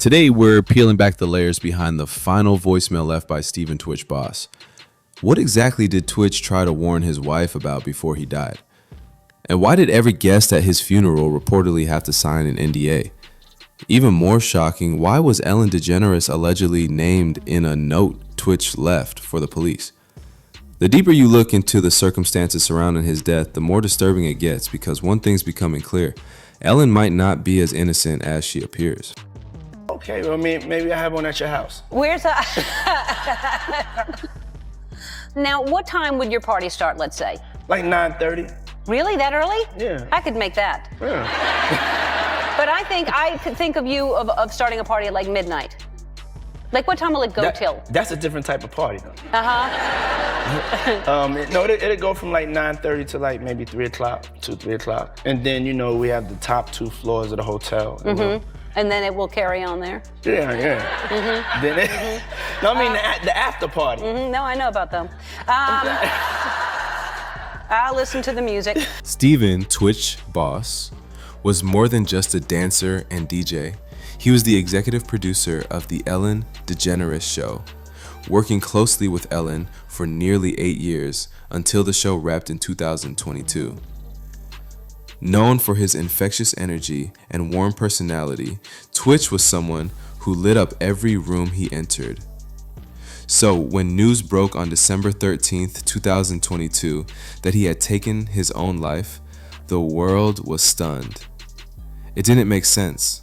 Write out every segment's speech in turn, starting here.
Today, we're peeling back the layers behind the final voicemail left by Steven Twitch Boss. What exactly did Twitch try to warn his wife about before he died? And why did every guest at his funeral reportedly have to sign an NDA? Even more shocking, why was Ellen DeGeneres allegedly named in a note Twitch left for the police? The deeper you look into the circumstances surrounding his death, the more disturbing it gets, because one thing's becoming clear. Ellen might not be as innocent as she appears. Okay, well, maybe I have one at your house. Where's that? Now, what time would your party start, let's say? Like 9:30. Really, that early? Yeah. I could make that. Yeah. But I could think of you of starting a party at like midnight. Like, what time will it go till? That's a different type of party, though. Uh-huh. It'll go from like 9:30 to like maybe 3 o'clock, 3 o'clock. And then, we have the top 2 floors of the hotel. And then it will carry on there? Yeah. Then the after party. No, I know about them. I'll listen to the music. Steven Twitch Boss was more than just a dancer and DJ. He was the executive producer of The Ellen DeGeneres Show, working closely with Ellen for nearly 8 years until the show wrapped in 2022. Known for his infectious energy and warm personality, Twitch was someone who lit up every room he entered. So when news broke on December 13th, 2022, that he had taken his own life, the world was stunned. It didn't make sense.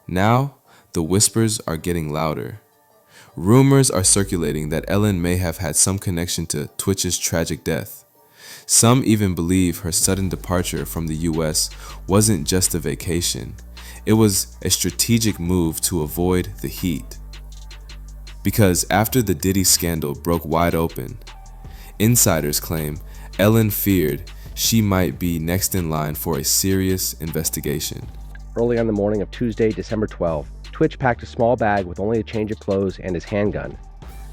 Now, the whispers are getting louder. Rumors are circulating that Ellen may have had some connection to Twitch's tragic death. Some even believe her sudden departure from the US wasn't just a vacation. It was a strategic move to avoid the heat. Because after the Diddy scandal broke wide open, insiders claim Ellen feared she might be next in line for a serious investigation. Early on the morning of Tuesday, December 12, Twitch packed a small bag with only a change of clothes and his handgun,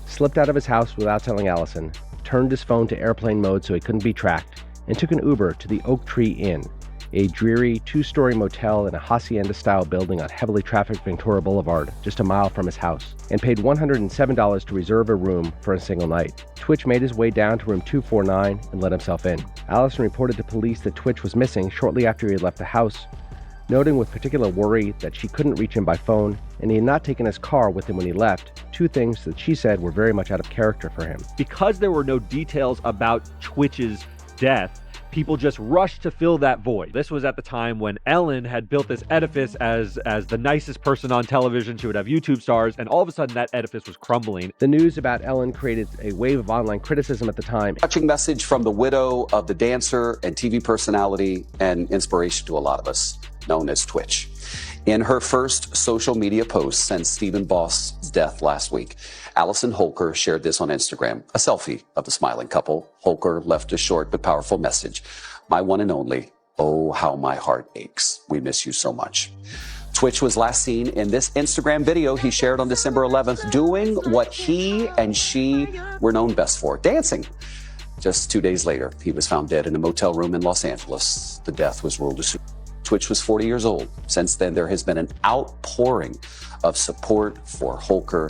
slipped out of his house without telling Allison, turned his phone to airplane mode so he couldn't be tracked, and took an Uber to the Oak Tree Inn, a dreary 2-story motel in a hacienda-style building on heavily trafficked Ventura Boulevard, just a mile from his house, and paid $107 to reserve a room for a single night. Twitch made his way down to room 249 and let himself in. Allison reported to police that Twitch was missing shortly after he had left the house, noting with particular worry that she couldn't reach him by phone, and he had not taken his car with him when he left, 2 things that she said were very much out of character for him. Because there were no details about Twitch's death, people just rushed to fill that void. This was at the time when Ellen had built this edifice as the nicest person on television. She would have YouTube stars, and all of a sudden that edifice was crumbling. The news about Ellen created a wave of online criticism at the time. Touching message from the widow of the dancer and TV personality and inspiration to a lot of us, known as Twitch. In her first social media post since Steven Boss's death last week, Allison Holker shared this on Instagram, a selfie of the smiling couple. Holker left a short but powerful message. My one and only, oh, how my heart aches. We miss you so much. Twitch was last seen in this Instagram video he shared on December 11th, doing what he and she were known best for, dancing. Just 2 days later, he was found dead in a motel room in Los Angeles. The death was ruled a suicide. Twitch was 40 years old. Since then, there has been an outpouring of support for Holker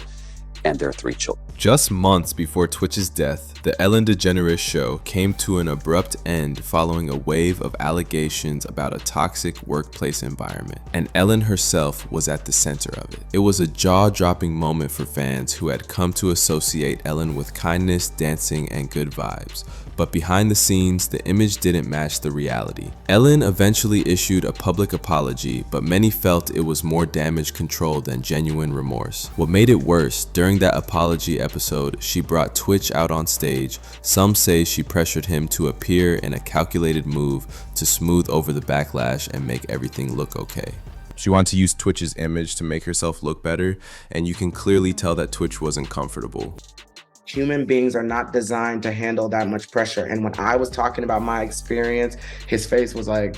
and their 3 children. Just months before Twitch's death, the Ellen DeGeneres Show came to an abrupt end following a wave of allegations about a toxic workplace environment, and Ellen herself was at the center of it. It was a jaw-dropping moment for fans who had come to associate Ellen with kindness, dancing, and good vibes. But behind the scenes, the image didn't match the reality. Ellen eventually issued a public apology, but many felt it was more damage control than genuine remorse. What made it worse, during that apology episode, she brought Twitch out on stage. Some say she pressured him to appear in a calculated move to smooth over the backlash and make everything look okay. She wanted to use Twitch's image to make herself look better, and you can clearly tell that Twitch wasn't comfortable. Human beings are not designed to handle that much pressure. And when I was talking about my experience, his face was like,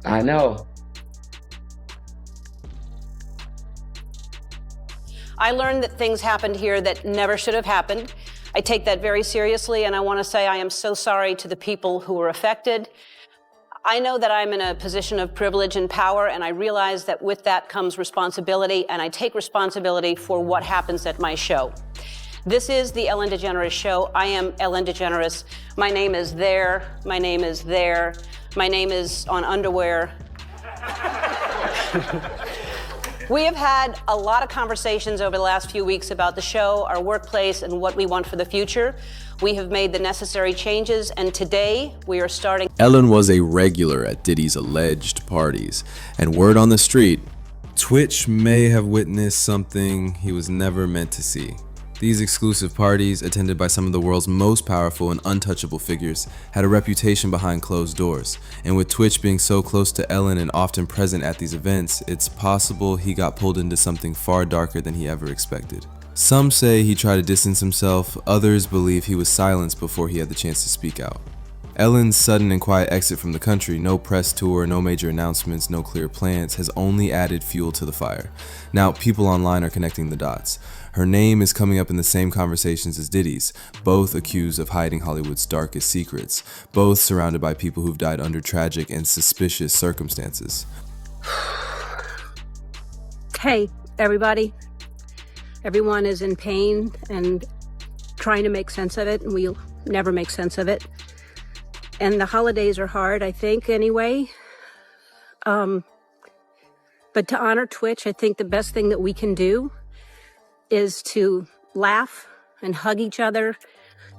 I know. I learned that things happened here that never should have happened. I take that very seriously, and I want to say I am so sorry to the people who were affected. I know that I'm in a position of privilege and power, and I realize that with that comes responsibility, and I take responsibility for what happens at my show. This is the Ellen DeGeneres Show. I am Ellen DeGeneres. My name is there. My name is there. My name is on underwear. We have had a lot of conversations over the last few weeks about the show, our workplace, and what we want for the future. We have made the necessary changes, and today we are starting. Ellen was a regular at Diddy's alleged parties, and word on the street, Twitch may have witnessed something he was never meant to see. These exclusive parties, attended by some of the world's most powerful and untouchable figures, had a reputation behind closed doors. And with Twitch being so close to Ellen and often present at these events, it's possible he got pulled into something far darker than he ever expected. Some say he tried to distance himself, others believe he was silenced before he had the chance to speak out. Ellen's sudden and quiet exit from the country, no press tour, no major announcements, no clear plans, has only added fuel to the fire. Now, people online are connecting the dots. Her name is coming up in the same conversations as Diddy's, both accused of hiding Hollywood's darkest secrets, both surrounded by people who've died under tragic and suspicious circumstances. Hey, everybody. Everyone is in pain and trying to make sense of it, and we'll never make sense of it. And the holidays are hard, I think, anyway. But to honor Twitch, I think the best thing that we can do is to laugh and hug each other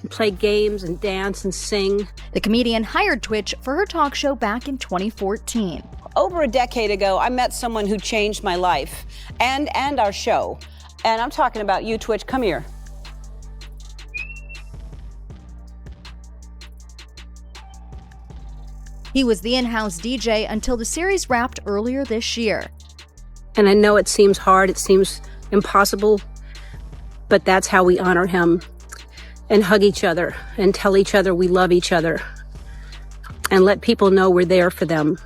and play games and dance and sing. The comedian hired Twitch for her talk show back in 2014. Over a decade ago, I met someone who changed my life and our show. And I'm talking about you, Twitch. Come here. He was the in-house DJ until the series wrapped earlier this year. And I know it seems hard, it seems impossible, but that's how we honor him and hug each other and tell each other we love each other and let people know we're there for them.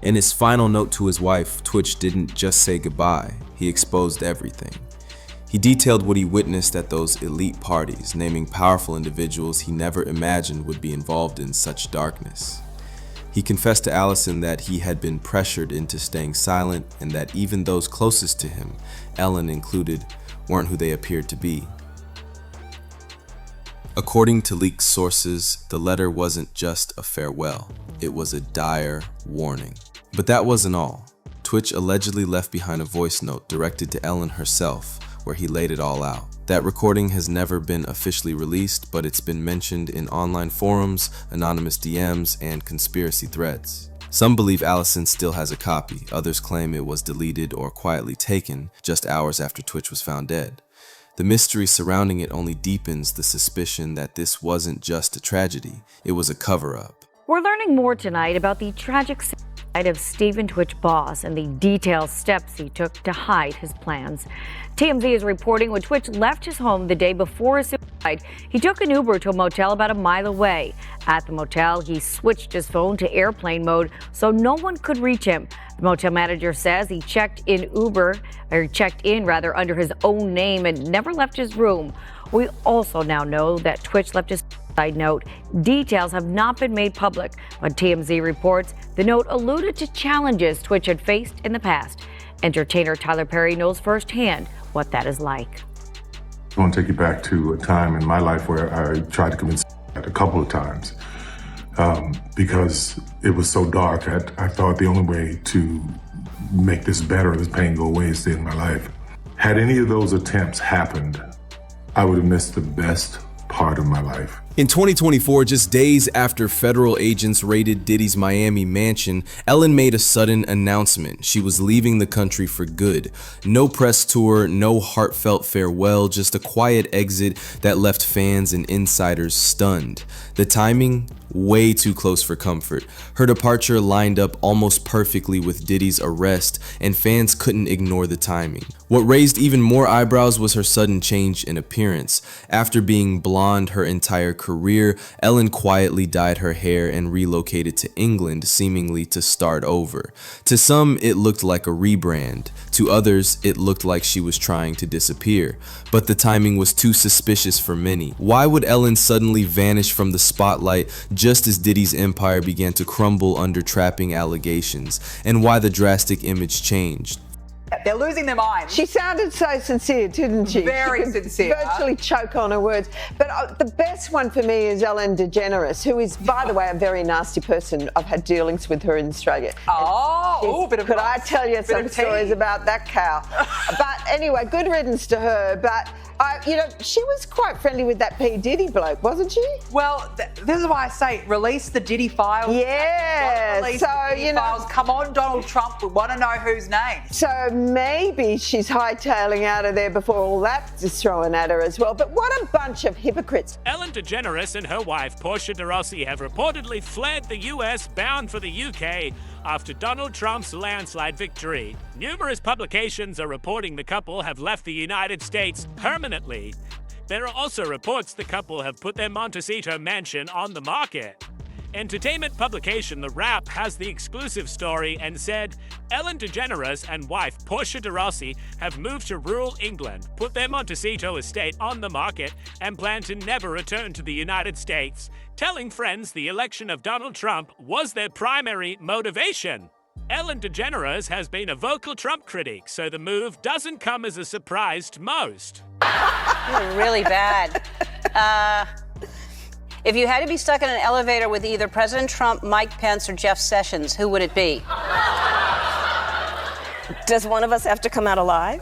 In his final note to his wife, Twitch didn't just say goodbye, he exposed everything. He detailed what he witnessed at those elite parties, naming powerful individuals he never imagined would be involved in such darkness. He confessed to Allison that he had been pressured into staying silent and that even those closest to him, Ellen included, weren't who they appeared to be. According to leaked sources, the letter wasn't just a farewell, it was a dire warning. But that wasn't all. Twitch allegedly left behind a voice note directed to Ellen herself, where he laid it all out. That recording has never been officially released, but it's been mentioned in online forums, anonymous DMs, and conspiracy threads. Some believe Allison still has a copy, others claim it was deleted or quietly taken just hours after Twitch was found dead. The mystery surrounding it only deepens the suspicion that this wasn't just a tragedy, it was a cover-up. We're learning more tonight about the tragic suicide of Stephen Twitch Boss and the detailed steps he took to hide his plans. TMZ is reporting when Twitch left his home the day before his suicide, he took an Uber to a motel about a mile away. At the motel, he switched his phone to airplane mode so no one could reach him. The motel manager says he checked in under his own name and never left his room. We also now know that Twitch left his suicide note. Details have not been made public, but TMZ reports the note alluded to challenges Twitch had faced in the past. Entertainer Tyler Perry knows firsthand what that is like. I want to take you back to a time in my life where I tried to commit suicide a couple of times because it was so dark. I thought the only way to make this better, this pain go away, is to end my life. Had any of those attempts happened, I would have missed the best part of my life. In 2024, just days after federal agents raided Diddy's Miami mansion, Ellen made a sudden announcement. She was leaving the country for good. No press tour, no heartfelt farewell, just a quiet exit that left fans and insiders stunned. The timing? Way too close for comfort. Her departure lined up almost perfectly with Diddy's arrest, and fans couldn't ignore the timing. What raised even more eyebrows was her sudden change in appearance. After being blonde her entire career, Ellen quietly dyed her hair and relocated to England, seemingly to start over. To some, it looked like a rebrand. To others, it looked like she was trying to disappear. But the timing was too suspicious for many. Why would Ellen suddenly vanish from the spotlight just as Diddy's empire began to crumble under trapping allegations, and why the drastic image changed. They're losing their minds. She sounded so sincere, didn't she? Very She could sincere. Virtually choke on her words. But the best one for me is Ellen DeGeneres, who is, by the way, a very nasty person. I've had dealings with her in Australia. Could I tell you some stories about that cow? But anyway, good riddance to her. But she was quite friendly with that P. Diddy bloke, wasn't she? Well, this is why I say release the Diddy files. Yeah. Release the Diddy files. Come on, Donald Trump. We want to know whose name. So maybe she's hightailing out of there before all that is thrown at her as well. But what a bunch of hypocrites. Ellen DeGeneres and her wife, Portia de Rossi, have reportedly fled the US bound for the UK after Donald Trump's landslide victory. Numerous publications are reporting the couple have left the United States permanently. There are also reports the couple have put their Montecito mansion on the market. Entertainment publication The Wrap has the exclusive story and said Ellen DeGeneres and wife Portia de Rossi have moved to rural England, put their Montecito estate on the market, and plan to never return to the United States, telling friends the election of Donald Trump was their primary motivation. Ellen DeGeneres has been a vocal Trump critic, so the move doesn't come as a surprise to most. Really bad. If you had to be stuck in an elevator with either President Trump, Mike Pence, or Jeff Sessions, who would it be? Does one of us have to come out alive?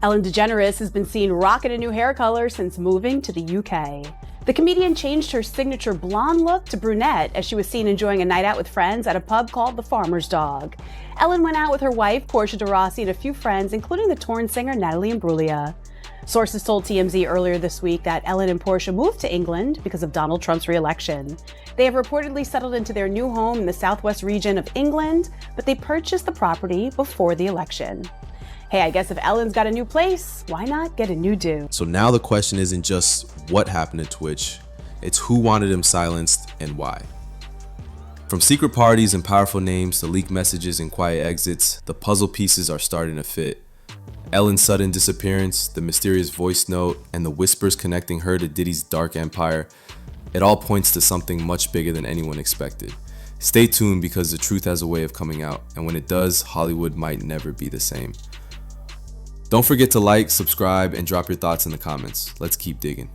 Ellen DeGeneres has been seen rocking a new hair color since moving to the UK. The comedian changed her signature blonde look to brunette as she was seen enjoying a night out with friends at a pub called The Farmer's Dog. Ellen went out with her wife, Portia de Rossi, and a few friends, including the Torn singer Natalie Imbruglia. Sources told TMZ earlier this week that Ellen and Portia moved to England because of Donald Trump's re-election. They have reportedly settled into their new home in the southwest region of England, but they purchased the property before the election. Hey, I guess if Ellen's got a new place, why not get a new do? So now the question isn't just what happened to Twitch, it's who wanted him silenced and why. From secret parties and powerful names to leaked messages and quiet exits, the puzzle pieces are starting to fit. Ellen's sudden disappearance, the mysterious voice note, and the whispers connecting her to Diddy's dark empire, it all points to something much bigger than anyone expected. Stay tuned because the truth has a way of coming out, and when it does, Hollywood might never be the same. Don't forget to like, subscribe, and drop your thoughts in the comments. Let's keep digging.